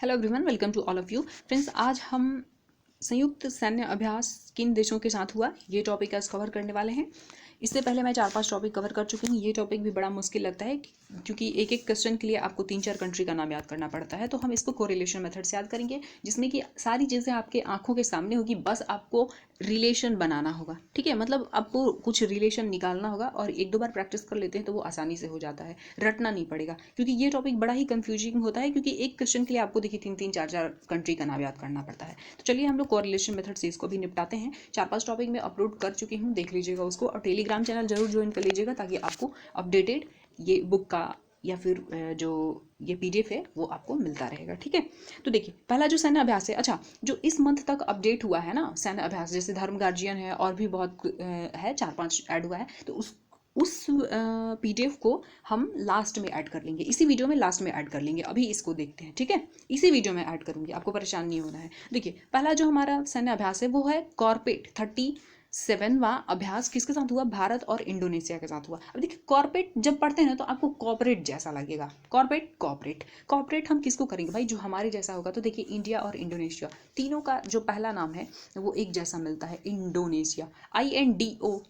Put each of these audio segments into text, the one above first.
Hello everyone, welcome to all of you friends. आज हम संयुक्त सैन्य अभ्यास किन देशों के साथ हुआ ये टॉपिक आज कवर करने वाले हैं। इससे पहले मैं 4-5 टॉपिक कवर कर चुकी हूँ। ये टॉपिक भी बड़ा मुश्किल लगता है क्योंकि एक एक क्वेश्चन के लिए आपको 3-4 कंट्री का नाम याद करना पड़ता है। तो हम इसको कोरिलेशन मेथड से याद करेंगे, जिसमें कि सारी चीज़ें आपके आंखों के सामने होगी, बस आपको रिलेशन बनाना होगा। ठीक है, मतलब आपको कुछ रिलेशन निकालना होगा और 1-2 बार प्रैक्टिस कर लेते हैं तो वो आसानी से हो जाता है, रटना नहीं पड़ेगा। क्योंकि ये टॉपिक बड़ा ही कंफ्यूजिंग होता है, क्योंकि एक क्वेश्चन के लिए आपको देखिए 3-3, 4-4 कंट्री का नाम याद करना पड़ता है। तो चलिए हम लोग कोरिलेशन मेथड से इसको भी निपटाते हैं। 4-5 टॉपिक में अपलोड कर चुकी हूँ, देख लीजिएगा उसको, और टेलीग्राम चैनल जरूर ज्वाइन कर लीजिएगा ताकि आपको अपडेटेड ये बुक का या फिर जो ये पीडीएफ है वो आपको मिलता रहेगा। ठीक है, तो देखिए पहला जो सैन्य अभ्यास है, अच्छा जो इस मंथ तक अपडेट हुआ है ना सैन्य अभ्यास, जैसे धर्म गार्जियन है और भी बहुत है, 4-5 ऐड हुआ है, तो उस पीडीएफ को हम लास्ट में ऐड कर लेंगे, इसी वीडियो में लास्ट में ऐड कर लेंगे। अभी इसको देखते हैं, ठीक है, इसी वीडियो में ऐड करूंगी, आपको परेशान नहीं होना है। देखिए पहला जो हमारा सैन्य अभ्यास है वो है कॉर्पेट 37वां अभ्यास किसके साथ हुआ? भारत और इंडोनेशिया के साथ हुआ। अब देखिए कॉर्पेट जब पढ़ते हैं ना तो आपको कॉर्पोरेट जैसा लगेगा, कॉर्पोरेट कॉर्पोरेट कॉर्पोरेट हम किसको करेंगे भाई? जो हमारे जैसा होगा। तो देखिए इंडिया और इंडोनेशिया तीनों का जो पहला नाम है वो एक जैसा मिलता है, इंडोनेशिया। INDO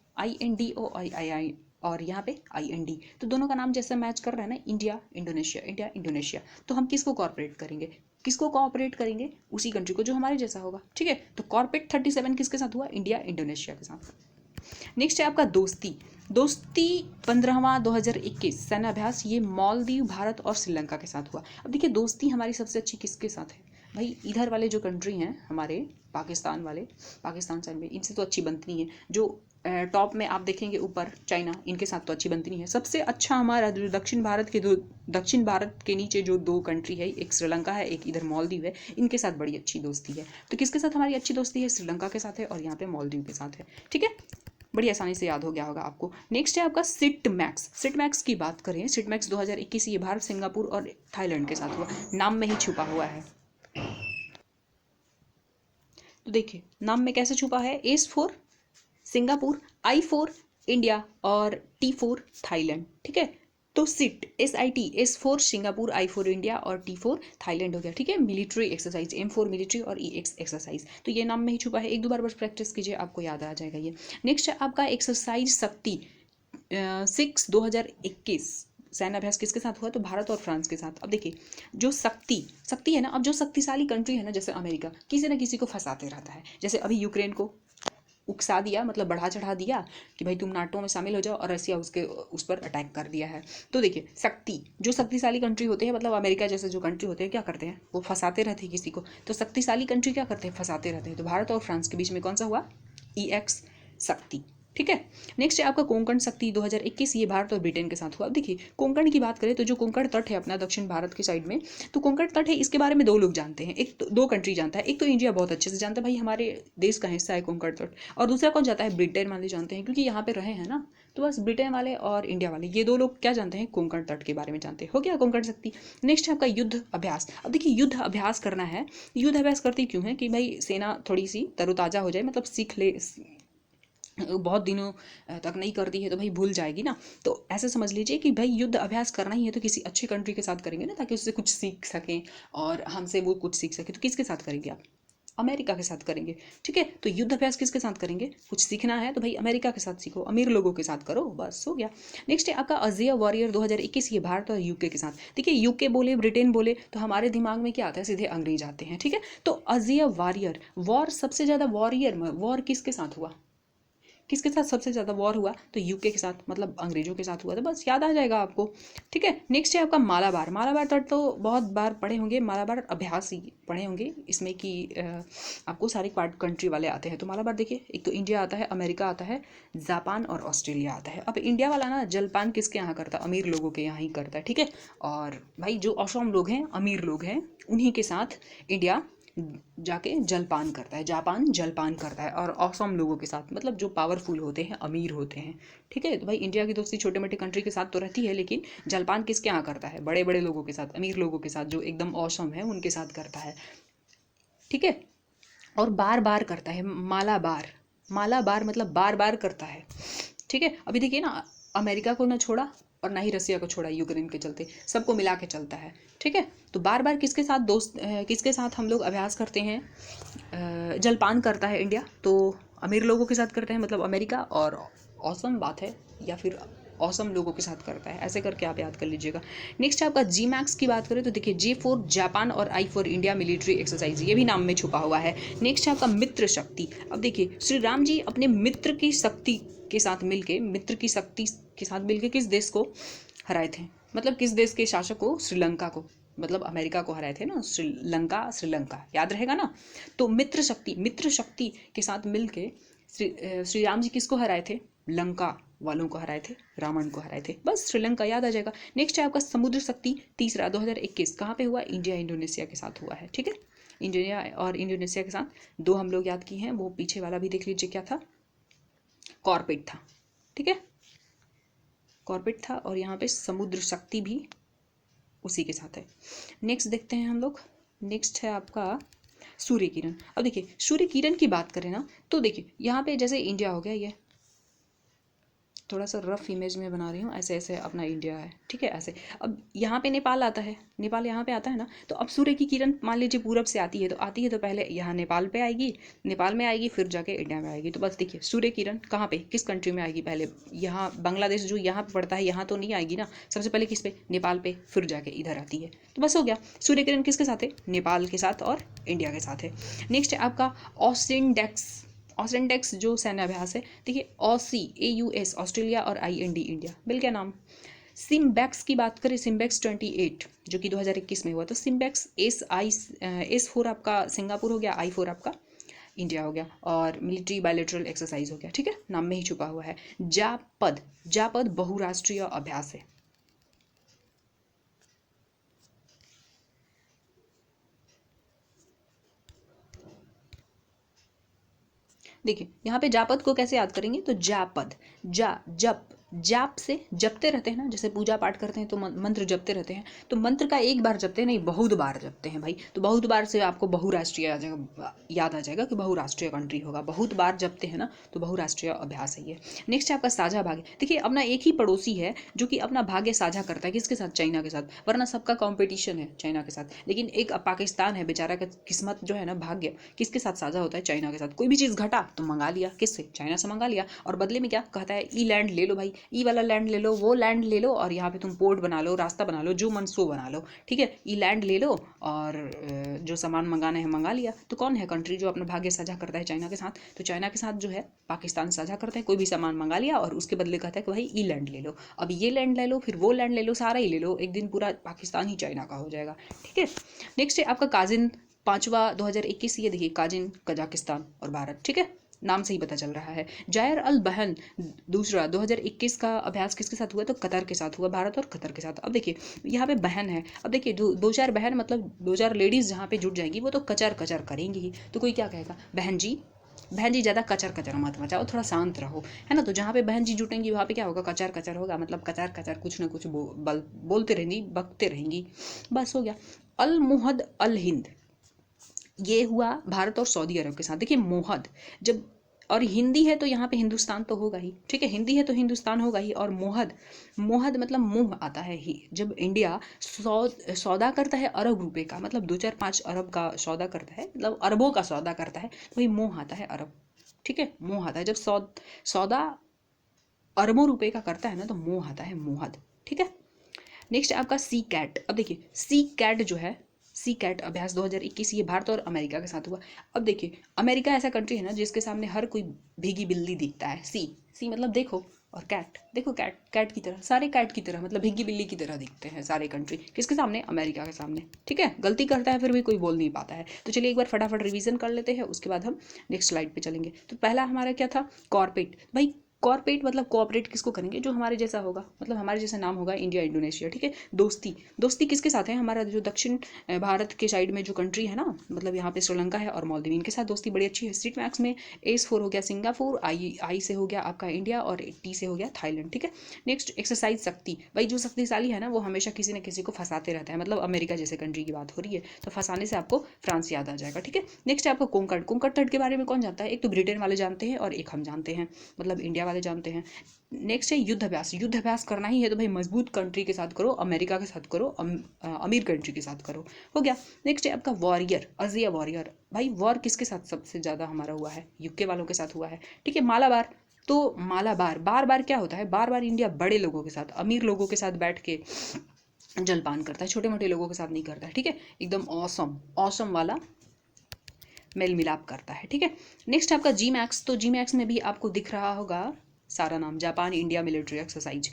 और यहाँ पे IND, तो दोनों का नाम जैसे मैच कर रहा है ना, इंडिया इंडोनेशिया, इंडिया इंडोनेशिया। तो हम किसको कॉर्पोरेट करेंगे? किसको कोऑपरेट करेंगे? उसी कंट्री को जो हमारे जैसा होगा। ठीक है, तो कॉर्पोरेट 37 किसके साथ हुआ? इंडिया इंडोनेशिया के साथ। नेक्स्ट है आपका दोस्ती 15वां 2021 सैन्य अभ्यास, ये मालदीव, भारत और श्रीलंका के साथ हुआ। अब देखिए दोस्ती हमारी सबसे अच्छी किसके साथ है भाई? इधर वाले जो कंट्री हैं हमारे पाकिस्तान वाले, पाकिस्तान साइड में, इनसे तो अच्छी बनती नहीं है। जो टॉप में आप देखेंगे ऊपर, चाइना, इनके साथ तो अच्छी बनती नहीं है। सबसे अच्छा हमारा जो दक्षिण भारत के नीचे जो 2 कंट्री है, एक श्रीलंका है, एक इधर मालदीव है, इनके साथ बड़ी अच्छी दोस्ती है। तो किसके साथ हमारी अच्छी दोस्ती है? श्रीलंका के साथ है और यहाँ पे मालदीव के साथ है। ठीक है, बड़ी आसानी से याद हो गया होगा आपको। नेक्स्ट है आपका सिटमैक्स की बात करें, सिटमैक्स 2021, ये भारत, सिंगापुर और थाईलैंड के साथ हुआ। नाम में ही छुपा हुआ है, तो देखिए नाम में कैसे छुपा है। S4 सिंगापुर, I4 इंडिया और T4 थाईलैंड। ठीक है, तो SIT S4 Singapore, I4 India और T4 थाईलैंड हो गया। ठीक है, मिलिट्री एक्सरसाइज, M4 मिलिट्री और EX एक्सरसाइज, तो ये नाम में ही छुपा है। 1-2 बार बस प्रैक्टिस कीजिए, आपको याद आ जाएगा ये। नेक्स्ट है आपका एक्सरसाइज शक्ति 6 2021 सैन्य अभ्यास किसके साथ हुआ? तो भारत और फ्रांस के साथ। अब देखिए जो शक्ति है ना, अब जो शक्तिशाली कंट्री है ना, जैसे अमेरिका, किसी ना किसी को फंसाते रहता है। जैसे अभी यूक्रेन को उकसा दिया, मतलब बढ़ा चढ़ा दिया कि भाई तुम नाटो में शामिल हो जाओ, और रसिया उस पर अटैक कर दिया है। तो देखिए जो शक्तिशाली कंट्री होते हैं, मतलब अमेरिका जैसे जो कंट्री होते हैं, क्या करते हैं? वो फंसाते रहते हैं किसी को। तो शक्तिशाली कंट्री क्या करते हैं? फंसाते रहते हैं। तो भारत और फ्रांस के बीच में कौन सा हुआ? EX शक्ति। ठीक है, नेक्स्ट है आपका कोंकण शक्ति 2021, ये भारत और ब्रिटेन के साथ हुआ। अब देखिए कोंकण की बात करें तो जो कोंकण तट है अपना दक्षिण भारत के साइड में, तो कोंकण तट है, इसके बारे में 2 लोग जानते हैं। एक तो 2 कंट्री जानता है, एक तो इंडिया बहुत अच्छे से जानता है, भाई हमारे देश का हिस्सा है कोंकण तट, और दूसरा कौन जाता है? ब्रिटेन वाले जानते हैं, क्योंकि यहाँ पे रहे हैं ना। तो बस ब्रिटेन वाले और इंडिया वाले, ये 2 लोग क्या जानते हैं? कोंकण तट के बारे में जानते हैं। हो गया कोंकण शक्ति। नेक्स्ट है आपका युद्ध अभ्यास। अब देखिए युद्ध अभ्यास करना है, युद्ध अभ्यास करती क्यों है? कि भाई सेना थोड़ी सी तरोताज़ा हो जाए, मतलब सीख ले, बहुत दिनों तक नहीं करती है तो भाई भूल जाएगी ना। तो ऐसे समझ लीजिए कि भाई युद्ध अभ्यास करना ही है तो किसी अच्छी कंट्री के साथ करेंगे ना, ताकि उससे कुछ सीख सकें और हमसे वो कुछ सीख सके। तो किसके साथ करेंगे आप? अमेरिका के साथ करेंगे। ठीक है, तो युद्ध अभ्यास किसके साथ करेंगे? कुछ सीखना है तो भाई अमेरिका के साथ सीखो, अमीर लोगों के साथ करो, बस हो गया। नेक्स्ट है आपका अजेय वॉरियर 2021, ये भारत और यूके के साथ। देखिए यूके बोले, ब्रिटेन बोले तो हमारे दिमाग में क्या आता है? सीधे अंग्रेज आते हैं। ठीक है, तो अजेय वॉरियर, वॉर सबसे ज़्यादा वॉरियर में वॉर किसके साथ हुआ? किसके साथ सबसे ज़्यादा वॉर हुआ? तो यूके के साथ, मतलब अंग्रेजों के साथ हुआ। तो बस याद आ जाएगा आपको। ठीक है, नेक्स्ट है आपका मालाबार तट, तो बहुत बार पढ़े होंगे, मालाबार अभ्यास ही पढ़े होंगे इसमें कि आपको सारे कंट्री वाले आते हैं। तो मालाबार देखिए, एक तो इंडिया आता है, अमेरिका आता है, जापान और ऑस्ट्रेलिया आता है। अब इंडिया वाला ना जलपान किसके यहाँ करता है? अमीर लोगों के यहाँ ही करता है। ठीक है, और भाई जो असम लोग हैं, अमीर लोग हैं, उन्हीं के साथ इंडिया जाके जलपान करता है, जापान जलपान करता है, और असम लोगों के साथ, मतलब जो पावरफुल होते हैं, अमीर होते हैं। ठीक है, तो भाई इंडिया की दोस्ती छोटे मोटे कंट्री के साथ तो रहती है, लेकिन जलपान किसके यहाँ करता है? बड़े बड़े लोगों के साथ, अमीर लोगों के साथ, जो एकदम औसम है उनके साथ करता है। ठीक है, और बार बार करता है, माला बार मतलब बार बार करता है। ठीक है, अभी देखिए ना, अमेरिका को ना छोड़ा और ना ही रसिया को छोड़ा यूक्रेन के चलते, सबको मिला के चलता है, ठीक है। तो बार बार किसके साथ किसके साथ हम लोग अभ्यास करते हैं, जलपान करता है इंडिया, तो अमीर लोगों के साथ करते हैं, मतलब अमेरिका, और औसम बात है या फिर औसम लोगों के साथ करता है, ऐसे करके आप याद कर लीजिएगा। नेक्स्ट आपका जी मैक्स की बात करें तो देखिए J4 जापान और I4 इंडिया मिलिट्री एक्सरसाइज, ये भी नाम में छुपा हुआ है। नेक्स्ट आपका मित्र शक्ति। अब देखिए श्री राम जी अपने मित्र की शक्ति के साथ मिलके किस देश को हराए थे, मतलब किस देश के शासक को, श्रीलंका को, मतलब अमेरिका को हराए थे ना, श्रीलंका याद रहेगा ना। तो मित्र शक्ति के साथ मिलके श्री राम जी किसको हराए थे, लंका वालों को हराए थे, रावण को हराए थे, बस श्रीलंका याद आ जाएगा। नेक्स्ट है आपका समुद्र शक्ति तीसरा 2021 कहाँ पे हुआ, इंडिया इंडोनेशिया के साथ हुआ है, ठीक है। इंडिया और इंडोनेशिया के साथ दो हम लोग याद किए हैं, वो पीछे वाला भी देख लीजिए क्या था, कॉर्पेट था, ठीक है, कॉर्पेट था, और यहाँ पे समुद्र शक्ति भी उसी के साथ है। नेक्स्ट देखते हैं हम लोग, नेक्स्ट है आपका सूर्य किरण। अब देखिए सूर्य किरण की बात करें ना, तो देखिए यहाँ पे जैसे इंडिया हो गया, ये थोड़ा सा रफ इमेज में बना रही हूँ, ऐसे ऐसे अपना इंडिया है, ठीक है, ऐसे। अब यहाँ पे नेपाल आता है, नेपाल यहाँ पे आता है ना, तो अब सूर्य की किरण मान लीजिए पूरब से आती है, तो पहले यहाँ नेपाल पे आएगी, नेपाल में आएगी, फिर जाके इंडिया में आएगी। तो बस देखिए सूर्य किरण कहाँ पे, किस कंट्री में आएगी, पहले यहाँ बांग्लादेश जो यहाँ पे पड़ता है, यहाँ तो नहीं आएगी ना, सबसे पहले किस पे, नेपाल पे, फिर जाके इधर आती है। तो बस हो गया, सूर्य किरण किसके साथ है, नेपाल के साथ और इंडिया के साथ है। नेक्स्ट है आपका ऑसिनडेक्स जो सैन्य अभ्यास है, देखिए ऑसी AUS ऑस्ट्रेलिया और IND इंडिया, मिल गया नाम। सिम्बैक्स की बात करें, सिम्बैक्स 28 जो कि 2021 में हुआ, तो सिम्बैक्स S4 आपका सिंगापुर हो गया, I4 आपका इंडिया हो गया, और मिलिट्री बायलैटरल एक्सरसाइज हो गया, ठीक है, नाम में ही छुपा हुआ है। जापद बहुराष्ट्रीय अभ्यास है। देखिए यहाँ पे जापद को कैसे याद करेंगे, तो जापद जाप से जपते रहते हैं ना, जैसे पूजा पाठ करते हैं तो मंत्र जपते रहते हैं, तो मंत्र का एक बार जपते हैं नहीं, बहुत बार जपते हैं भाई, तो बहुत बार से आपको बहुराष्ट्रीय याद आ जाएगा कि बहुराष्ट्रीय कंट्री होगा, बहुत बार जपते हैं ना, तो बहुराष्ट्रीय अभ्यास है ये। नेक्स्ट है आपका साझा भाग्य। देखिए अपना एक ही पड़ोसी है जो कि अपना भाग्य साझा करता है, किसके साथ, चाइना के साथ, वरना सबका कॉम्पिटिशन है चाइना के साथ, लेकिन एक पाकिस्तान है बेचारा का किस्मत जो है ना, भाग्य किसके साथ साझा होता है, चाइना के साथ। कोई भी चीज़ घटा तो मंगा लिया, किससे, चाइना से मंगा लिया, और बदले में क्या कहता है, ई लैंड ले लो भाई, ई वाला लैंड ले लो, वो लैंड ले लो, और यहाँ पे तुम पोर्ट बना लो, रास्ता बना लो, जो मन सो बना लो, ठीक है, ई लैंड ले लो, और जो सामान मंगाना है मंगा लिया। तो कौन है कंट्री जो अपना भाग्य साझा करता है चाइना के साथ, तो चाइना के साथ जो है पाकिस्तान साझा करता है, कोई भी सामान मंगा लिया और उसके बदले कहता है कि भाई ई लैंड ले लो, अब ये लैंड ले लो, फिर वो लैंड ले लो, सारा ही ले लो, एक दिन पूरा पाकिस्तान ही चाइना का हो जाएगा, ठीक है। नेक्स्ट है आपका काजिन 5वां 2021, ये देखिए काजिन कजाकिस्तान और भारत, ठीक है, नाम से ही पता चल रहा है। जायर अल बहन दूसरा 2021 का अभ्यास किसके साथ हुआ, तो कतर के साथ हुआ, भारत और कतर के साथ। अब देखिए यहाँ पे बहन है, अब देखिए दो चार बहन मतलब 2-4 लेडीज जहाँ पे जुट जाएंगी वो तो कचर कचर करेंगी ही, तो कोई क्या कहेगा, बहन जी ज़्यादा कचर कचर मत मचाओ, थोड़ा शांत रहो, है ना। तो जहाँ पे बहन जी जुटेंगी वहाँ पे क्या होगा, कचर कचर होगा, मतलब कचर कचर कुछ ना कुछ बोलते रहेंगी, बकते रहेंगी, बस हो गया। अल मुहद अल हिंद, ये हुआ भारत और सऊदी अरब के साथ। देखिए मोहद जब, और हिंदी है तो यहाँ पे हिंदुस्तान तो होगा ही, ठीक है, हिंदी है तो हिंदुस्तान होगा ही, और मोहद मतलब मुंह आता है ही, जब इंडिया सौदा करता है अरब रुपए का, मतलब 2-4-5 अरब का सौदा करता है, मतलब अरबों का सौदा करता है, तो वही मोह आता है अरब, ठीक है, मोह आता है जब सौदा अरबों रुपए का करता है ना, तो मोह आता है मोहद, ठीक है। नेक्स्ट आपका सी कैट। अब देखिए सी कैट जो है, सी कैट अभ्यास 2021, ये भारत और अमेरिका के साथ हुआ। अब देखिए अमेरिका ऐसा कंट्री है ना जिसके सामने हर कोई भीगी बिल्ली दिखता है, सी मतलब देखो, और कैट देखो, कैट की तरह, सारे कैट की तरह, मतलब भीगी बिल्ली की तरह दिखते हैं सारे कंट्री, किसके सामने, अमेरिका के सामने, ठीक है। गलती करता है फिर भी कोई बोल नहीं पाता है। तो चलिए एक बार फटाफट रिवीजन कर लेते हैं, उसके बाद हम नेक्स्ट स्लाइड पे चलेंगे। तो पहला हमारा क्या था, कॉर्पेट। भाई कॉर्पोरेट मतलब कोऑपरेट किसको करेंगे, जो हमारे जैसा होगा, मतलब हमारे जैसा नाम होगा, इंडिया इंडोनेशिया, ठीक है। दोस्ती किसके साथ है, हमारा जो दक्षिण भारत के साइड में जो कंट्री है ना, मतलब यहाँ पे श्रीलंका है और मालदीव, इनके साथ दोस्ती बड़ी अच्छी है। स्ट्रीट मैक्स में S4 हो गया सिंगापुर, आई से हो गया आपका इंडिया, और T से हो गया थाईलैंड, ठीक है। नेक्स्ट एक्सरसाइज शक्ति, भाई जो शक्तिशाली है ना वो हमेशा किसी न किसी को फंसाते रहता है, मतलब अमेरिका जैसे कंट्री की बात हो रही है, तो फंसाने से आपको फ्रांस याद आ जाएगा, ठीक है। नेक्स्ट है आपको कोंकण तट के बारे में कौन जानता है, एक तो ब्रिटेन वाले जानते हैं और एक हम जानते हैं, मतलब इंडिया वाले जानते हैं। नेक्स्ट है युद्ध अभ्यास। युद्ध अभ्यास करना ही है तो भाई मजबूत कंट्री के साथ करो, अमेरिका के साथ करो, अमीर कंट्री के साथ करो, हो गया। नेक्स्ट है आपका वॉरियर, अजिया वॉरियर। भाई वॉर किसके साथ सबसे ज़्यादा हमारा हुआ है? यूके वालों के साथ हुआ है, ठीक है। मालाबार, तो मालाबार बार बार क्या होता है, बार बार इंडिया बड़े लोगों के साथ, अमीर लोगों के साथ बैठ के जलपान करता है, छोटे मोटे लोगों के साथ नहीं करता है, ठीक है। एकदम ऑसम ऑसम वाला मेल मिलाप करता है, ठीक है। नेक्स्ट आपका जी मैक्स। तो जी मैक्स में भी आपको दिख रहा होगा सारा नाम, जापान इंडिया मिलिट्री एक्सरसाइज,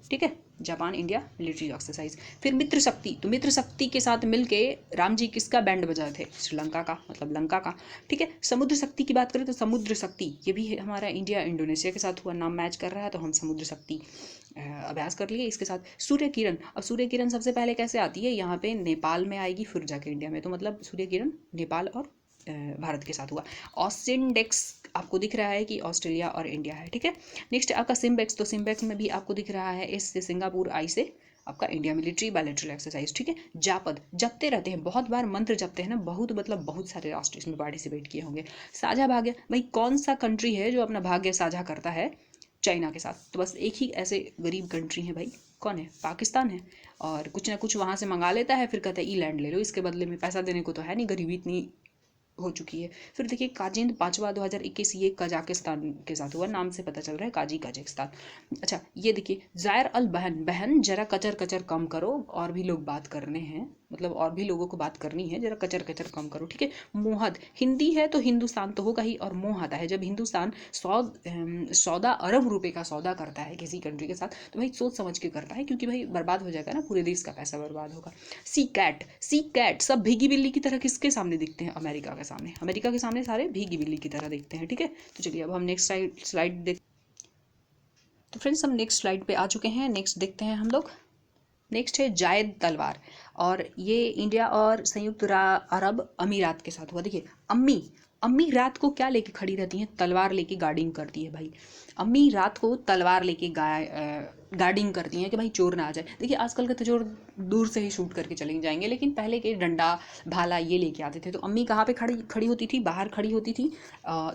ठीक है, जापान इंडिया मिलिट्री एक्सरसाइज। फिर मित्र शक्ति, तो मित्र शक्ति के साथ मिलके राम जी किसका बैंड बजाए थे? श्रीलंका का, मतलब लंका का, ठीक है। समुद्र शक्ति की बात करें तो समुद्र शक्ति ये भी हमारा इंडिया इंडोनेशिया के साथ हुआ, नाम मैच कर रहा है तो हम समुद्र शक्ति अभ्यास कर लिए इसके साथ। सूर्य किरण, अब सूर्य किरण सबसे पहले कैसे आती है? यहाँ पे नेपाल में आएगी फिर जाके इंडिया में, तो मतलब सूर्य किरण नेपाल और भारत के साथ हुआ। ऑस्टिन डेक्स आपको दिख रहा है कि ऑस्ट्रेलिया और इंडिया है, ठीक है। नेक्स्ट आपका सिम्बेक्स। तो सिम्बेक्स में भी आपको दिख रहा है एस से सिंगापुर, आई से आपका इंडिया मिलिट्री बायलैटरल एक्सरसाइज, ठीक है। जापद, जपते रहते हैं, बहुत बार मंत्र जपते हैं ना, बहुत मतलब बहुत सारे राष्ट्र इसमें पार्टिसिपेट किए होंगे। साझा भाग्य, भाई कौन सा कंट्री है जो अपना भाग्य साझा करता है चाइना के साथ? तो बस एक ही ऐसे गरीब कंट्री है भाई, कौन है? पाकिस्तान है। और कुछ ना कुछ वहाँ से मंगा लेता है, फिर कहता है ई लैंड ले लो, इसके बदले में पैसा देने को तो है नहीं, गरीबी इतनी हो चुकी है। फिर देखिए काजिंद 5वां 2021, ये कजाकिस्तान के साथ हुआ, नाम से पता चल रहा है कजाकिस्तान। अच्छा ये देखिए जायर अल बहन, बहन जरा कचर कचर कम करो, और भी लोग बात करने हैं, मतलब और भी लोगों को बात करनी है, जरा कचर कचर कम करो, ठीक है। मोहद, हिंदी है तो हिंदुस्तान तो होगा ही, और मोह आता है जब हिंदुस्तान 100 अरब रुपए का सौदा करता है किसी कंट्री के साथ, तो भाई सोच समझ के करता है, क्योंकि भाई बर्बाद हो जाएगा ना, पूरे देश का पैसा बर्बाद होगा। सी कैट, सी कैट, सब भीगी बिल्ली की तरह किसके सामने दिखते हैं? अमेरिका के सामने, अमेरिका के सामने सारे भीगी बिल्ली की तरह दिखते हैं, ठीक है। तो चलिए अब हम नेक्स्ट स्लाइड देख, तो फ्रेंड्स हम नेक्स्ट स्लाइड पे आ चुके हैं। नेक्स्ट देखते हैं हम लोग। नेक्स्ट है जायद तलवार, और ये इंडिया और संयुक्त अरब अमीरात के साथ हुआ। देखिए अम्मी, अम्मी रात को क्या लेके खड़ी रहती हैं? तलवार लेके गार्डिंग करती है भाई। अम्मी रात को तलवार लेके गार्डिंग करती हैं कि भाई चोर ना आ जाए। देखिए आजकल के तो चोर दूर से ही शूट करके चले जाएंगे, लेकिन पहले के डंडा भाला ये लेके आते थे। तो अम्मी कहाँ पे खड़ी होती थी? बाहर खड़ी होती थी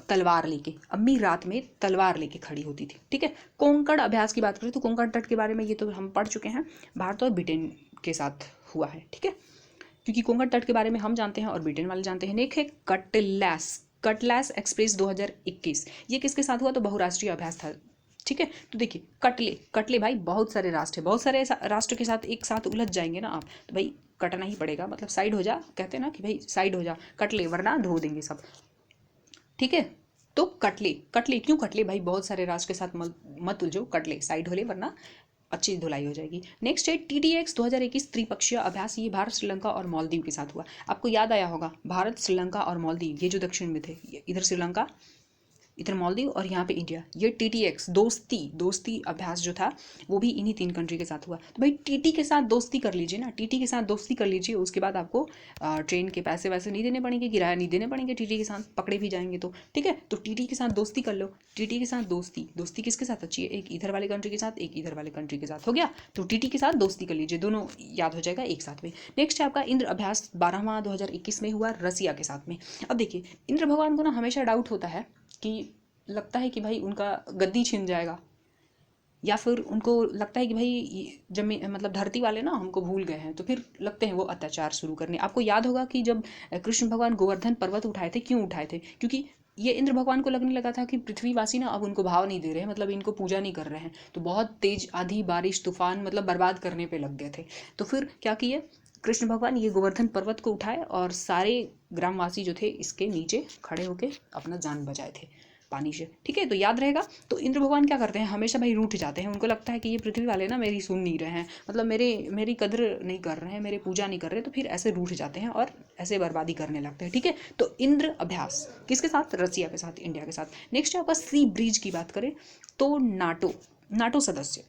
तलवार लेके। अम्मी रात में तलवार लेके खड़ी होती थी, ठीक है। कोंकण अभ्यास की बात करें तो कोंकण तट के बारे में ये तो हम पढ़ चुके हैं, भारत और ब्रिटेन के साथ हुआ है, ठीक है, क्योंकि कोंकण तट के बारे में हम जानते हैं और ब्रिटेन वाले जानते हैं। नेक्स्ट है कटलैस, कटलैस एक्सप्रेस 2021, ये किसके साथ हुआ? तो बहुराष्ट्रीय अभ्यास था, ठीक है। तो देखिए कटले, कटले भाई बहुत सारे राष्ट्र है, बहुत सारे राष्ट्र के साथ एक साथ उलझ जाएंगे ना आप, तो भाई कटना ही पड़ेगा, मतलब साइड हो जा, कहते हैं ना कि भाई साइड हो जा कटले, वरना धो देंगे सब, ठीक है। तो कटले, कटले क्यों कटले? भाई बहुत सारे राष्ट्र के साथ मत उलझो, कटले साइड हो ले, वरना अच्छी धुलाई हो जाएगी। नेक्स्ट है TTX 2021 त्रिपक्षीय अभ्यास, ये भारत श्रीलंका और मालदीव के साथ हुआ। आपको याद आया होगा भारत श्रीलंका और मालदीव, ये जो दक्षिण में थे, इधर श्रीलंका, इधर मालदीव और यहाँ पे इंडिया, ये TTX दोस्ती अभ्यास जो था वो भी इन्हीं 3 कंट्री के साथ हुआ। तो भाई TT के साथ दोस्ती कर लीजिए ना, TT के साथ दोस्ती कर लीजिए, उसके बाद आपको ट्रेन के पैसे वैसे नहीं देने पड़ेंगे, किराया नहीं देने पड़ेंगे, TT के साथ पकड़े भी जाएंगे तो, ठीक है। तो TT के साथ दोस्ती कर लो, TT के साथ दोस्ती किसके साथ अच्छी है? एक इधर वाले कंट्री के साथ, एक इधर वाले कंट्री के साथ, हो गया। तो TT के साथ दोस्ती कर लीजिए, दोनों याद हो जाएगा एक साथ में। नेक्स्ट है आपका इंद्र अभ्यास 12वां 2021 में हुआ रसिया के साथ में। अब देखिए इंद्र भगवान को ना हमेशा डाउट होता है कि लगता है कि भाई उनका गद्दी छिन जाएगा, या फिर उनको लगता है कि भाई जमीन मतलब धरती वाले ना हमको भूल गए हैं, तो फिर लगते हैं वो अत्याचार शुरू करने। आपको याद होगा कि जब कृष्ण भगवान गोवर्धन पर्वत उठाए थे, क्यों उठाए थे? क्योंकि ये इंद्र भगवान को लगने लगा था कि पृथ्वीवासी ना अब उनको भाव नहीं दे रहे हैं, मतलब इनको पूजा नहीं कर रहे हैं, तो बहुत तेज आंधी बारिश तूफान मतलब बर्बाद करने पे लग गए थे। तो फिर क्या किए कृष्ण भगवान? ये गोवर्धन पर्वत को उठाए और सारे ग्रामवासी जो थे इसके नीचे खड़े होके अपना जान बचाए थे पानी से, ठीक है। तो याद रहेगा। तो इंद्र भगवान क्या करते हैं? हमेशा भाई रूठ जाते हैं, उनको लगता है कि ये पृथ्वी वाले ना मेरी सुन नहीं रहे हैं, मतलब मेरी कदर नहीं कर रहे हैं, मेरी पूजा नहीं कर रहे, तो फिर ऐसे रूठ जाते हैं और ऐसे बर्बादी करने लगते हैं, ठीक है। तो इंद्र अभ्यास किसके साथ? रसिया के साथ, इंडिया के साथ। नेक्स्ट है आपका सी ब्रिज की बात करें तो नाटो सदस्य।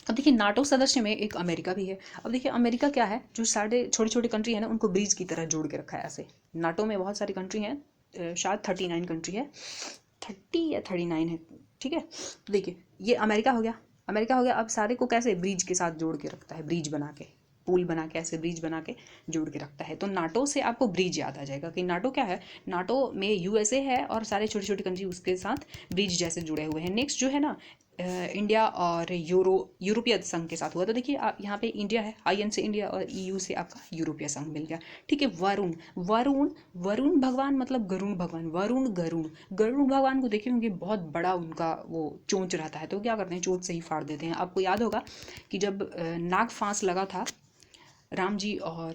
अब देखिए नाटो सदस्य में एक अमेरिका भी है। अब देखिए अमेरिका क्या है, जो सारे छोटे छोटे कंट्री है ना उनको ब्रिज की तरह जोड़ के रखा है ऐसे। नाटो में बहुत सारी कंट्री हैं, शायद 39 कंट्री है, 30 या 39 है, ठीक है। तो देखिए ये अमेरिका हो गया, अब सारे को कैसे ब्रिज के साथ जोड़ के रखता है, ब्रिज बना के, पुल बना के, ऐसे ब्रिज बना के जोड़ के रखता है। तो नाटो से आपको ब्रिज याद आ जाएगा कि नाटो क्या है, नाटो में यूएसए है और सारे छोटे छोटे कंट्री उसके साथ ब्रिज जैसे जुड़े हुए हैं। नेक्स्ट जो है ना इंडिया और यूरोपीय संघ के साथ हुआ। तो देखिए आप यहाँ पे इंडिया है, आईएन से इंडिया और ईयू से आपका यूरोपीय संघ मिल गया। ठीक है, वरुण वरुण वरुण भगवान मतलब गरुण भगवान, वरुण गरुण गरुण भगवान को देखे होंगे, बहुत बड़ा उनका वो चोंच रहता है, तो क्या करते हैं चोंच से ही फाड़ देते हैं। आपको याद होगा कि जब नाग फांस लगा था राम जी और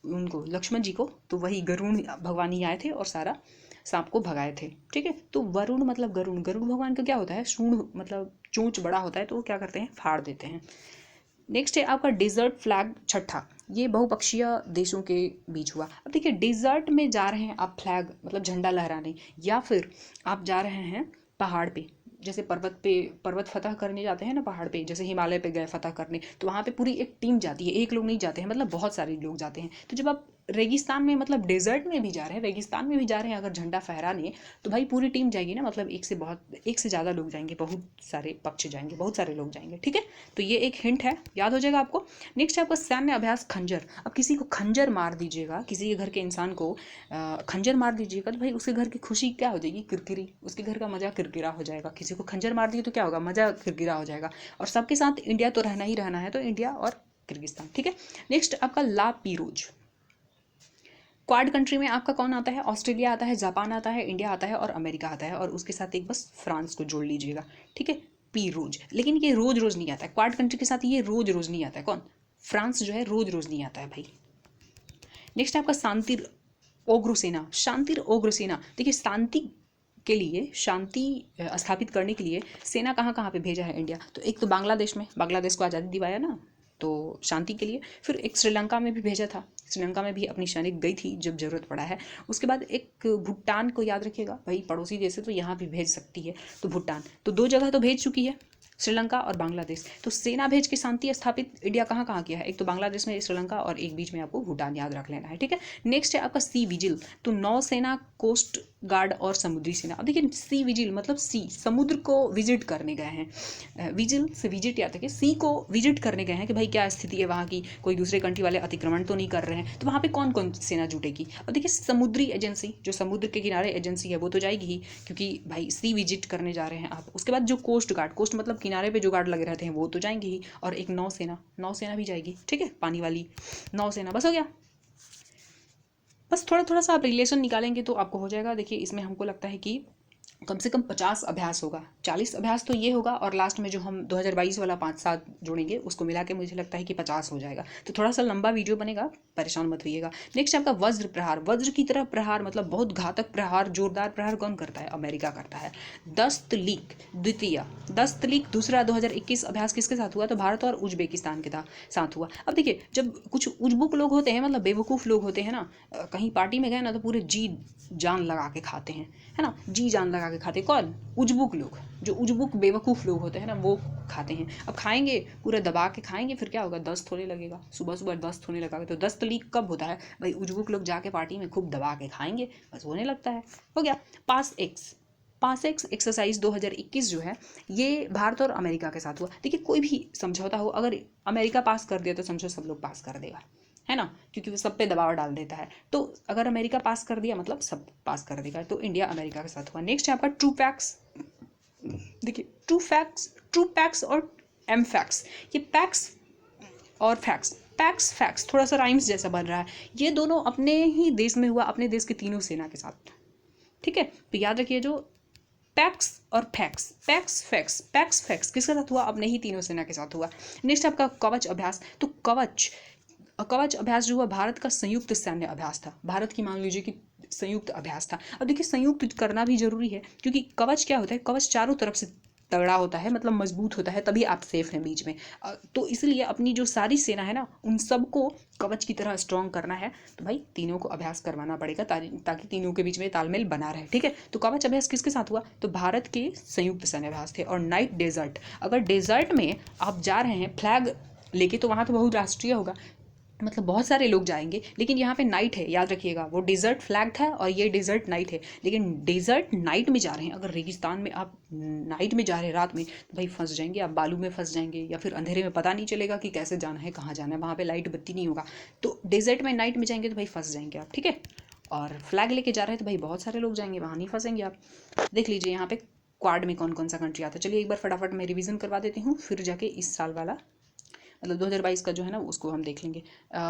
उनको लक्ष्मण जी को, तो वही गरुण भगवान ही आए थे और सारा सांप को भगाए थे। ठीक है, तो वरुण मतलब गरुण, गरुण भगवान का क्या होता है, सूंड मतलब चोंच बड़ा होता है, तो वो क्या करते हैं फाड़ देते हैं। नेक्स्ट है आपका डेजर्ट फ्लैग छठा, ये बहुपक्षीय देशों के बीच हुआ। अब देखिए डेजर्ट में जा रहे हैं आप फ्लैग मतलब झंडा लहराने, या फिर आप जा रहे हैं पहाड़ पे, जैसे पर्वत फतह करने जाते हैं ना पहाड़ पे, जैसे हिमालय पे गए फतह करने, तो वहाँ पे पूरी एक टीम जाती है, एक लोग नहीं जाते हैं, मतलब बहुत सारे लोग जाते हैं। तो जब आप रेगिस्तान में मतलब डेजर्ट में भी जा रहे हैं, रेगिस्तान में भी जा रहे हैं अगर झंडा फहराने, तो भाई पूरी टीम जाएगी ना, मतलब एक से ज़्यादा लोग जाएंगे, बहुत सारे पक्ष जाएंगे, बहुत सारे लोग जाएंगे। ठीक है, तो ये एक हिंट है, याद हो जाएगा आपको। नेक्स्ट है आपका सैन्य अभ्यास खंजर। अब किसी को खंजर मार दीजिएगा, किसी के घर के इंसान को खंजर मार दीजिएगा, तो भाई उसके घर की खुशी क्या हो जाएगी, किरकिरी, उसके घर का मजा किरकिरा हो जाएगा। किसी को खंजर मार दिए तो क्या होगा, मजा किरकिरा हो जाएगा। और सबके साथ इंडिया तो रहना ही रहना है, तो इंडिया और किर्गिस्तान। ठीक है, नेक्स्ट आपका ला पीरोज। क्वाड कंट्री में आपका कौन आता है, ऑस्ट्रेलिया आता है, जापान आता है, इंडिया आता है और अमेरिका आता है, और उसके साथ एक बस फ्रांस को जोड़ लीजिएगा। ठीक है, पी रोज, लेकिन ये रोज रोज नहीं आता है, क्वाड कंट्री के साथ ये रोज रोज नहीं आता है। कौन, फ्रांस जो है रोज रोज नहीं आता है भाई। नेक्स्ट आपका शांति ओग्र सेना, शांति ओग्र सेना। देखिए शांति के लिए, शांति स्थापित करने के लिए सेना कहाँ कहाँ पे भेजा है इंडिया, तो एक तो बांग्लादेश में, बांग्लादेश को आज़ादी दिवाया ना, तो शांति के लिए। फिर एक श्रीलंका में भी भेजा था, श्रीलंका में भी अपनी सैनिक गई थी जब जरूरत पड़ा है। उसके बाद एक भूटान को याद रखिएगा भाई, पड़ोसी देश है तो यहाँ भी भेज सकती है, तो भूटान, तो 2 जगह तो भेज चुकी है, श्रीलंका और बांग्लादेश। तो सेना भेज के शांति स्थापित इंडिया कहाँ कहाँ किया है, एक तो बांग्लादेश में, श्रीलंका, और एक बीच में आपको भूटान याद रख लेना है। ठीक है, नेक्स्ट है आपका सी विजिल, तो नौसेना, कोस्ट गार्ड और समुद्री सेना। अब देखिए सी विजिल मतलब सी, समुद्र को विजिट करने गए हैं, विजिल से विजिट याद रखिए, सी को विजिट करने गए हैं कि भाई क्या स्थिति है वहाँ की, कोई दूसरे कंट्री वाले अतिक्रमण तो नहीं कर रहे हैं, तो वहाँ पे कौन कौन सेना जुटेगी। अब देखिए समुद्री एजेंसी, जो समुद्र के किनारे एजेंसी है वो तो जाएगी ही, क्योंकि भाई सी विजिट करने जा रहे हैं आप। उसके बाद जो कोस्ट गार्ड, कोस्ट मतलब किनारे पे जो गार्ड लगे रहते हैं वो तो जाएंगे ही, और एक नौसेना, नौसेना भी जाएगी। ठीक है, पानी वाली नौसेना। बस हो गया, बस थोड़ा थोड़ा सा आप रिलेशन निकालेंगे तो आपको हो जाएगा। देखिए इसमें हमको लगता है कि कम से कम 50 अभ्यास होगा, 40 अभ्यास तो ये होगा, और लास्ट में जो हम 2022 वाला 5-7 जोड़ेंगे उसको मिला के मुझे लगता है कि 50 हो जाएगा। तो थोड़ा सा लंबा वीडियो बनेगा, परेशान मत होइएगा। नेक्स्ट आपका वज्र प्रहार, वज्र की तरह प्रहार मतलब बहुत घातक प्रहार, जोरदार प्रहार कौन करता है, अमेरिका करता है। दस्तलीक द्वितीय, दस्तलीक दूसरा 2021 अभ्यास किसके साथ हुआ, तो भारत और उज्बेकिस्तान के साथ हुआ। अब देखिए जब कुछ उज्बुक लोग होते हैं, मतलब बेवकूफ़ लोग होते हैं ना, कहीं पार्टी में गए ना तो पूरे जी जान लगा के खाते हैं, है ना, जी जान लगा के खाते। कौन, उज्बुक लोग, जो उज्बुक बेवकूफ़ लोग होते हैं ना वो खाते हैं। अब खाएंगे पूरा दबा के खाएंगे, फिर क्या होगा, दस्त होने लगेगा, सुबह सुबह दस्त होने लगा। तो दस्त लीक कब होता है भाई, उज्बुक लोग जाके पार्टी में खूब दबा के खाएंगे, बस होने लगता है। हो गया। पास एक्स एक्सरसाइज 2021 जो है ये भारत और अमेरिका के साथ हुआ। देखिए कोई भी समझौता हो, अगर अमेरिका पास कर दिया तो समझो सब लोग पास कर देगा, है ना, क्योंकि वो सब पे दबाव डाल देता है। तो अगर अमेरिका पास कर दिया मतलब सब पास कर देगा, तो इंडिया अमेरिका के साथ हुआ। नेक्स्ट है आपका ट्रू फैक्ट्स। देखिए ट्रू फैक्ट्स और एम फैक्ट्स, ये पैक्स और फैक्ट्स थोड़ा सा राइम्स जैसा बन रहा है। ये दोनों अपने ही देश में हुआ, अपने देश के तीनों सेना के साथ। ठीक है, तो याद रखिए जो पैक्स और पैक्स फैक्स किसके साथ हुआ, अपने ही तीनों सेना के साथ हुआ। नेक्स्ट आपका कवच अभ्यास, तो कवच अभ्यास जो हुआ भारत का संयुक्त सैन्य अभ्यास था, भारत की मान लीजिए कि संयुक्त अभ्यास था। अब देखिए संयुक्त करना भी जरूरी है, क्योंकि कवच क्या होता है, कवच चारों तरफ से तगड़ा होता है, मतलब मजबूत होता है, तभी आप सेफ हैं बीच में। तो इसलिए अपनी जो सारी सेना है ना उन सबको कवच की तरह स्ट्रॉन्ग करना है, तो भाई तीनों को अभ्यास करवाना पड़ेगा ताकि तीनों के बीच में तालमेल बना रहे। ठीक है, तो कवच अभ्यास किसके साथ हुआ, तो भारत के संयुक्त सैन्य अभ्यास थे। और नाइट डेजर्ट, अगर डेजर्ट में आप जा रहे हैं फ्लैग लेके तो वहाँ तो बहुराष्ट्रीय होगा, मतलब बहुत सारे लोग जाएंगे, लेकिन यहाँ पे नाइट है, याद रखिएगा। वो डेजर्ट फ्लैग था और ये डेजर्ट नाइट है, लेकिन डेजर्ट नाइट में जा रहे हैं। अगर रेगिस्तान में आप नाइट में जा रहे हैं रात में, तो भाई फंस जाएंगे आप, बालू में फंस जाएंगे, या फिर अंधेरे में पता नहीं चलेगा कि कैसे जाना है, कहाँ जाना है, वहाँ पे लाइट बत्ती नहीं होगा। तो डेजर्ट में नाइट में जाएंगे तो भाई फंस जाएंगे आप, ठीक है। और फ्लैग लेके जा रहे हैं तो भाई बहुत सारे लोग जाएंगे, वहाँ नहीं फंसेंगे आप। देख लीजिए यहाँ पे क्वाड में कौन कौन सा कंट्री आता है। चलिए एक बार फटाफट मैं रिवीजन करवा देती हूँ, फिर जाके इस साल वाला मतलब 2022 का जो है ना उसको हम देख लेंगे।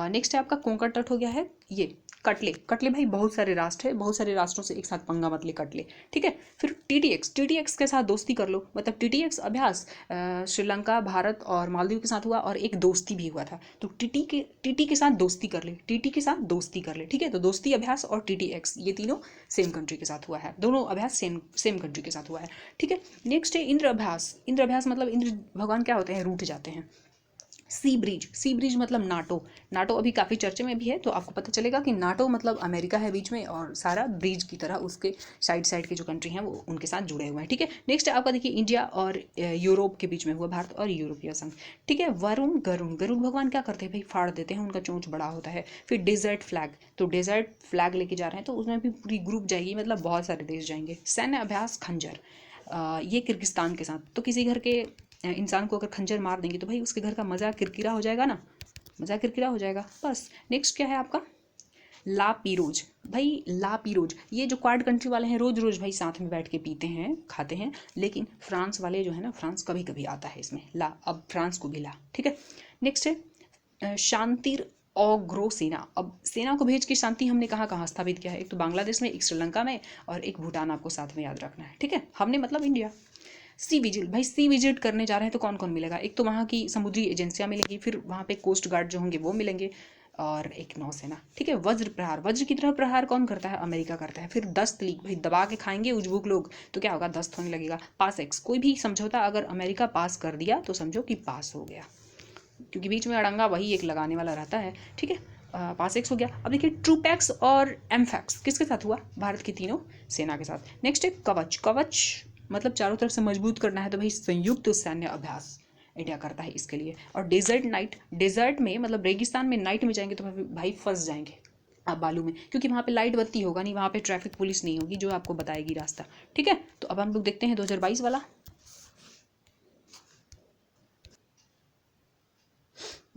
नेक्स्ट है आपका कोंकण तट हो गया है। ये कटले, कटले भाई बहुत सारे राष्ट्र है, बहुत सारे राष्ट्रों से एक साथ पंगा मत ले कटले, ठीक है। फिर टीटीएक्स, टीटीएक्स के साथ दोस्ती कर लो, मतलब टीटीएक्स अभ्यास श्रीलंका, भारत और मालदीव के साथ हुआ, और एक दोस्ती भी हुआ था। तो टीटी के साथ दोस्ती कर ले, टीटी के साथ दोस्ती कर ले, ठीक है। तो दोस्ती अभ्यास और टीटीएक्स ये तीनों सेम कंट्री के साथ हुआ है, दोनों अभ्यास सेम सेम कंट्री के साथ हुआ है, ठीक है। नेक्स्ट है इंद्र अभ्यास। इंद्र अभ्यास मतलब इंद्र भगवान क्या होते हैं, रूठ जाते हैं। सी ब्रिज, सी ब्रिज मतलब नाटो। नाटो अभी काफ़ी चर्चे में भी है, तो आपको पता चलेगा कि नाटो मतलब अमेरिका है बीच में, और सारा ब्रिज की तरह उसके साइड साइड के जो कंट्री हैं वो उनके साथ जुड़े हुए हैं, ठीक है। नेक्स्ट आपका देखिए इंडिया और यूरोप के बीच में हुआ, भारत और यूरोपीय संघ, ठीक है। वरुण गरुण, गरुड़ भगवान क्या करते हैं भाई, फाड़ देते हैं, उनका चोंच बड़ा होता है। फिर डेजर्ट फ्लैग, तो डेजर्ट फ्लैग लेके जा रहे हैं तो उसमें भी पूरी ग्रुप जाएगी, मतलब बहुत सारे देश जाएंगे। सैन्य अभ्यास खंजर, ये किर्गिस्तान के साथ। तो किसी घर के इंसान को अगर खंजर मार देंगे तो भाई उसके घर का मज़ा किरकिरा हो जाएगा ना, मज़ा किरकिरा हो जाएगा बस। नेक्स्ट क्या है आपका, ला पीरोज। भाई ला पीरोज, ये जो क्वाड कंट्री वाले हैं रोज रोज भाई साथ में बैठ के पीते हैं खाते हैं, लेकिन फ्रांस वाले जो है ना, फ्रांस कभी कभी आता है इसमें ला, अब फ्रांस को भी ला, ठीक है। नेक्स्ट है शांतिर ओग्रो सेना। अब सेना को भेज के शांति हमने कहाँ कहाँ स्थापित किया है, एक तो बांग्लादेश में, एक श्रीलंका में, और एक भूटान, आपको साथ में याद रखना है, ठीक है। हमने मतलब इंडिया। सी विजिल, भाई सी विजिट करने जा रहे हैं तो कौन कौन मिलेगा, एक तो वहाँ की समुद्री एजेंसियाँ मिलेंगी, फिर वहाँ पे कोस्ट गार्ड जो होंगे वो मिलेंगे, और एक नौसेना, ठीक है। वज्र प्रहार, वज्र की तरह प्रहार कौन करता है, अमेरिका करता है। फिर दस्त लीग, भाई दबा के खाएंगे उजबुक लोग तो क्या होगा, दस्त होने लगेगा। पास एक्स, कोई भी समझौता अगर अमेरिका पास कर दिया तो समझो कि पास हो गया, क्योंकि बीच में अड़ंगा वही एक लगाने वाला रहता है, ठीक है। पास एक्स हो गया। अब देखिए ट्रूपैक्स और एमफैक्स किसके साथ हुआ, भारत की तीनों सेना के साथ। नेक्स्ट है कवच, कवच मतलब चारों तरफ से मजबूत करना है, तो भाई संयुक्त सैन्य अभ्यास इंडिया करता है इसके लिए। और डेजर्ट नाइट, डेजर्ट में मतलब रेगिस्तान में नाइट में जाएंगे तो भाई फंस जाएंगे आप बालू में, क्योंकि वहाँ पे लाइट बत्ती होगा नहीं, वहाँ पे ट्रैफिक पुलिस नहीं होगी जो आपको बताएगी रास्ता, ठीक है। तो अब हम लोग देखते हैं 2022 वाला।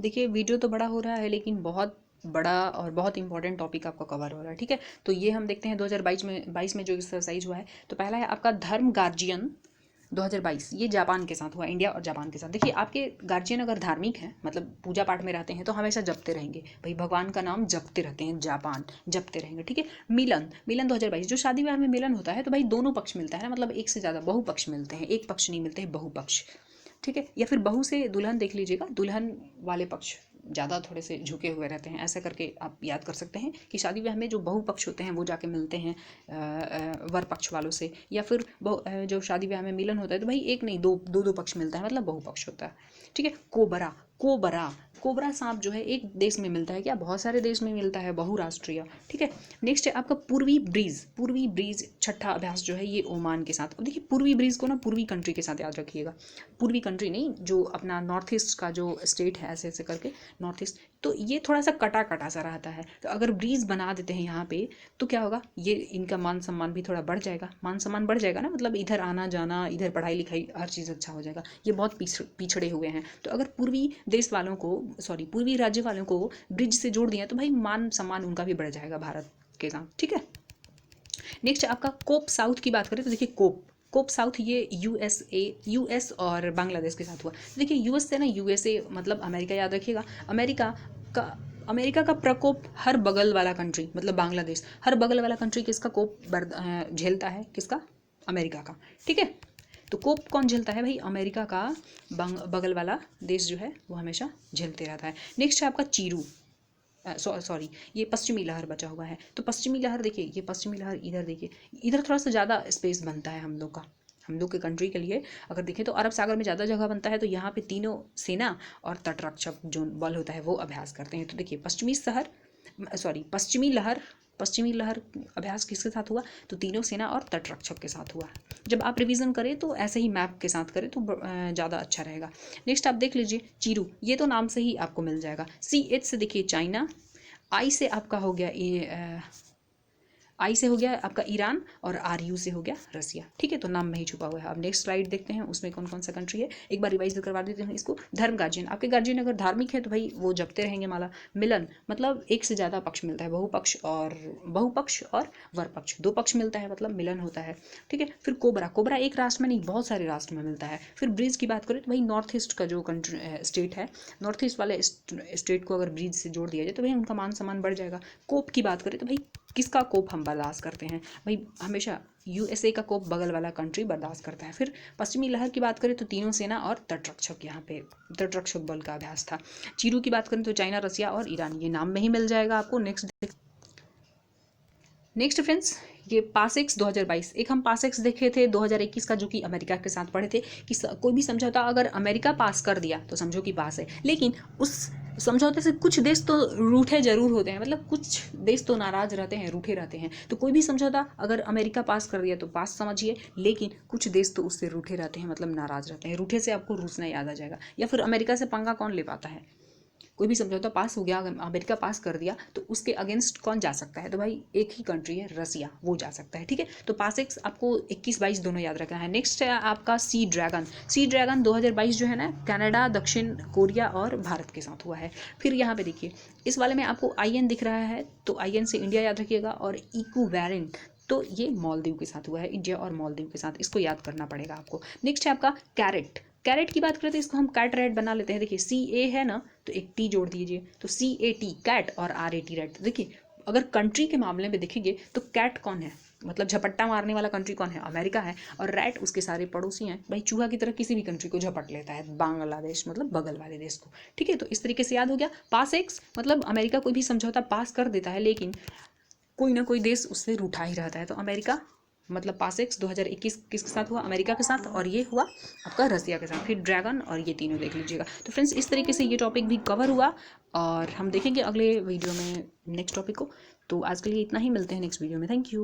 देखिए वीडियो तो बड़ा हो रहा है, लेकिन बहुत बड़ा और बहुत इंपॉर्टेंट टॉपिक आपका कवर हो रहा है, ठीक है। तो ये हम देखते हैं 2022 में जो एक्सरसाइज हुआ है। तो पहला है आपका धर्म गार्जियन 2022, ये जापान के साथ हुआ, इंडिया और जापान के साथ। देखिए आपके गार्जियन अगर धार्मिक हैं, मतलब पूजा पाठ में रहते हैं, तो हमेशा जपते रहेंगे, भाई भगवान का नाम जपते रहते हैं, जापान जपते रहेंगे, ठीक है। मिलन, मिलन 2022, जो शादी ब्याह में मिलन होता है तो भाई दोनों पक्ष मिलता है ना, मतलब एक से ज़्यादा बहुपक्ष मिलते हैं, एक पक्ष नहीं मिलते हैं, बहुपक्ष, ठीक है। या फिर बहू से दुल्हन देख लीजिएगा, दुल्हन वाले पक्ष ज़्यादा थोड़े से झुके हुए रहते हैं, ऐसा करके आप याद कर सकते हैं कि शादी ब्याह में जो बहु पक्ष होते हैं वो जाके मिलते हैं वर पक्ष वालों से। या फिर जो शादी ब्याह में मिलन होता है तो भाई एक नहीं दो दो दो पक्ष मिलता है, मतलब बहु पक्ष होता है, ठीक है। कोबरा, कोबरा, कोबरा सांप जो है एक देश में मिलता है क्या, बहुत सारे देश में मिलता है, बहुराष्ट्रीय, ठीक है। नेक्स्ट है आपका पूर्वी ब्रीज, पूर्वी ब्रीज छठा अभ्यास जो है ये ओमान के साथ। अब देखिए पूर्वी ब्रीज को ना पूर्वी कंट्री के साथ याद रखिएगा, पूर्वी कंट्री नहीं, जो अपना नॉर्थ ईस्ट का जो स्टेट है ऐसे ऐसे करके नॉर्थ ईस्ट, तो ये थोड़ा सा कटा कटा सा रहता है, तो अगर ब्रीज बना देते हैं यहाँ पे तो क्या होगा, ये इनका मान सम्मान भी थोड़ा बढ़ जाएगा, मान सम्मान बढ़ जाएगा ना, मतलब इधर आना जाना, इधर पढ़ाई लिखाई हर चीज़ अच्छा हो जाएगा। ये बहुत पिछड़े हुए हैं, तो अगर पूर्वी देश वालों को, सॉरी पूर्वी राज्य वालों को ब्रिज से जोड़ दिया तो भाई मान सम्मान उनका भी बढ़ जाएगा भारत के साथ, ठीक है। नेक्स्ट आपका कोप साउथ की बात करें तो देखिए कोप, कोप साउथ ये यूएस और बांग्लादेश के साथ हुआ। देखिए यूएस से ना, यूएसए मतलब अमेरिका याद रखिएगा, का अमेरिका का प्रकोप हर बगल वाला कंट्री मतलब बांग्लादेश, हर बगल वाला कंट्री किसका कोप झेलता है, किसका, अमेरिका का, ठीक है। तो कोप कौन झेलता है भाई, अमेरिका का बगल वाला देश जो है वो हमेशा झेलते रहता है। नेक्स्ट है आपका चीरू, सॉरी ये पश्चिमी लहर बचा हुआ है। तो पश्चिमी लहर देखिए, ये पश्चिमी लहर इधर देखिए, इधर थोड़ा सा ज़्यादा स्पेस बनता है हम लोग का, हम लोग के कंट्री के लिए अगर देखें तो अरब सागर में ज़्यादा जगह बनता है, तो यहाँ पे तीनों सेना और तटरक्षक जो बल होता है वो अभ्यास करते हैं। तो देखिए पश्चिमी लहर पश्चिमी लहर अभ्यास किसके साथ हुआ, तो तीनों सेना और तटरक्षक के साथ हुआ। जब आप रिवीजन करें तो ऐसे ही मैप के साथ करें तो ज़्यादा अच्छा रहेगा। नेक्स्ट आप देख लीजिए चिरू, ये तो नाम से ही आपको मिल जाएगा। CH से देखिए चाइना, आई से आपका हो गया ये आई से हो गया आपका ईरान और RU से हो गया रसिया। ठीक है, तो नाम में ही छुपा हुआ है। अब नेक्स्ट स्लाइड देखते हैं उसमें कौन कौन सा कंट्री है, एक बार रिवाइज करवा देते हैं इसको। धर्म गार्जियन, आपके गार्जियन अगर धार्मिक है तो भाई वो जपते रहेंगे माला। मिलन मतलब एक से ज़्यादा पक्ष मिलता है, बहुपक्ष और वरपक्ष, 2 पक्ष मिलता है मतलब मिलन होता है। ठीक है, फिर कोबरा, कोबरा एक राष्ट्र में नहीं बहुत सारे राष्ट्र में मिलता है। फिर ब्रिज की बात करें तो भाई नॉर्थ ईस्ट का जो कंट्री स्टेट है, नॉर्थ ईस्ट वाले स्टेट को अगर ब्रिज से जोड़ दिया जाए तो भाई उनका मान सम्मान बढ़ जाएगा। कोप की बात करें तो भाई किसका कोप हम बर्दाश्त करते हैं, भाई हमेशा USA का कोप बगल वाला कंट्री बर्दाश्त करता है। फिर पश्चिमी लहर की बात करें तो तीनों सेना और तटरक्षक, यहाँ पे तटरक्षक बल का अभ्यास था। चीरू की बात करें तो चाइना, रसिया और ईरान, ये नाम में ही मिल जाएगा आपको। नेक्स्ट फ्रेंड्स, ये पासेक्स 2022, एक हम पासेक्स देखे थे 2021 का जो कि अमेरिका के साथ पढ़े थे कि कोई भी समझौता अगर अमेरिका पास कर दिया तो समझो कि पास है, लेकिन उस समझौते से कुछ देश तो रूठे जरूर होते हैं, मतलब कुछ देश तो नाराज रहते हैं, रूठे रहते हैं। तो कोई भी समझौता अगर अमेरिका पास कर दिया तो पास समझिए, लेकिन कुछ देश तो उससे रूठे रहते हैं, मतलब नाराज रहते हैं। रूठे से आपको रूसना याद आ जाएगा। या फिर अमेरिका से पंगा कौन ले पाता है, कोई भी समझौता पास हो गया, अगर अमेरिका पास कर दिया तो उसके अगेंस्ट कौन जा सकता है, तो भाई एक ही कंट्री है रसिया, वो जा सकता है। ठीक है, तो पासेक्स आपको 21-22 दोनों याद रखना है। नेक्स्ट है आपका सी ड्रैगन। सी ड्रैगन 2022 जो है ना, कनाडा, दक्षिण कोरिया और भारत के साथ हुआ है। फिर यहाँ पे देखिए इस वाले में आपको IN दिख रहा है, तो IN से इंडिया याद रखिएगा, और इक्विवेलेंट तो ये मालदीव के साथ हुआ है, इंडिया और मालदीव के साथ, इसको याद करना पड़ेगा आपको। नेक्स्ट है आपका कैरेट। कैरेट की बात करें तो इसको हम कैट रेड बना लेते हैं। देखिए CA है ना, तो एक T जोड़ दीजिए, तो CAT कैट और RAT रेड। देखिए अगर कंट्री के मामले में देखेंगे तो कैट कौन है, मतलब झपट्टा मारने वाला कंट्री कौन है, अमेरिका है, और रैट उसके सारे पड़ोसी हैं। भाई चूहा की तरह किसी भी कंट्री को झपट लेता है, बांग्लादेश मतलब बगल वाले देश को। ठीक है, तो इस तरीके से याद हो गया। पास एक्स मतलब अमेरिका कोई भी समझौता पास कर देता है, लेकिन कोई ना कोई देश उससे रूठा ही रहता है। तो अमेरिका मतलब पासेक्स 2021 किसके साथ हुआ, अमेरिका के साथ, और ये हुआ आपका रसिया के साथ। फिर ड्रैगन और ये तीनों देख लीजिएगा। तो फ्रेंड्स इस तरीके से ये टॉपिक भी कवर हुआ, और हम देखेंगे अगले वीडियो में नेक्स्ट टॉपिक को। तो आज के लिए इतना ही, मिलते हैं नेक्स्ट वीडियो में। Thank you.